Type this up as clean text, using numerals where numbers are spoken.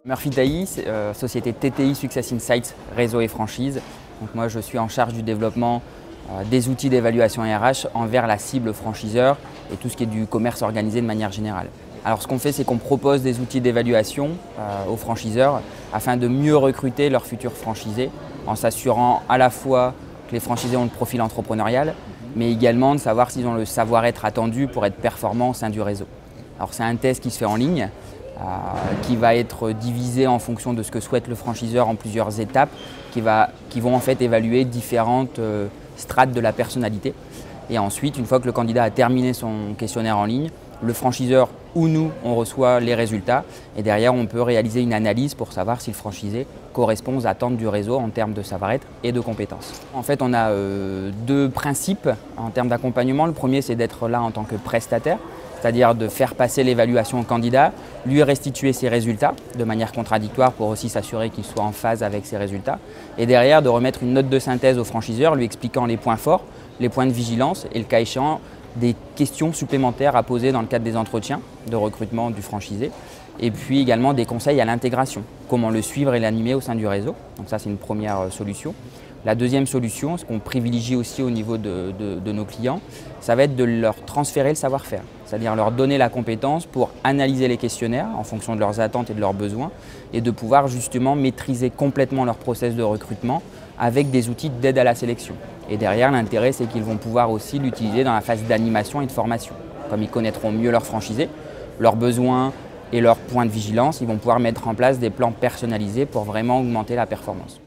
Murphy Tailly, société TTI Success Insights, réseau et franchise. Donc moi, je suis en charge du développement des outils d'évaluation RH envers la cible franchiseur et tout ce qui est du commerce organisé de manière générale. Alors ce qu'on fait, c'est qu'on propose des outils d'évaluation aux franchiseurs afin de mieux recruter leurs futurs franchisés en s'assurant à la fois que les franchisés ont le profil entrepreneurial, mais également de savoir s'ils ont le savoir-être attendu pour être performants au sein du réseau. Alors c'est un test qui se fait en ligne, qui va être divisé en fonction de ce que souhaite le franchiseur en plusieurs étapes, qui vont en fait évaluer différentes strates de la personnalité. Et ensuite, une fois que le candidat a terminé son questionnaire en ligne, le franchiseur ou nous, on reçoit les résultats et derrière, on peut réaliser une analyse pour savoir si le franchisé correspond aux attentes du réseau en termes de savoir-être et de compétences. En fait, on a deux principes en termes d'accompagnement. Le premier, c'est d'être là en tant que prestataire, c'est-à-dire de faire passer l'évaluation au candidat, lui restituer ses résultats de manière contradictoire pour aussi s'assurer qu'il soit en phase avec ses résultats. Et derrière, de remettre une note de synthèse au franchiseur, lui expliquant les points forts, les points de vigilance et le cas échéant, des questions supplémentaires à poser dans le cadre des entretiens de recrutement du franchisé. Et puis également des conseils à l'intégration, comment le suivre et l'animer au sein du réseau. Donc ça, c'est une première solution. La deuxième solution, ce qu'on privilégie aussi au niveau de nos clients, ça va être de leur transférer le savoir-faire, c'est-à-dire leur donner la compétence pour analyser les questionnaires en fonction de leurs attentes et de leurs besoins et de pouvoir justement maîtriser complètement leur process de recrutement avec des outils d'aide à la sélection. Et derrière, l'intérêt, c'est qu'ils vont pouvoir aussi l'utiliser dans la phase d'animation et de formation. Comme ils connaîtront mieux leurs franchisés, leurs besoins et leurs points de vigilance, ils vont pouvoir mettre en place des plans personnalisés pour vraiment augmenter la performance.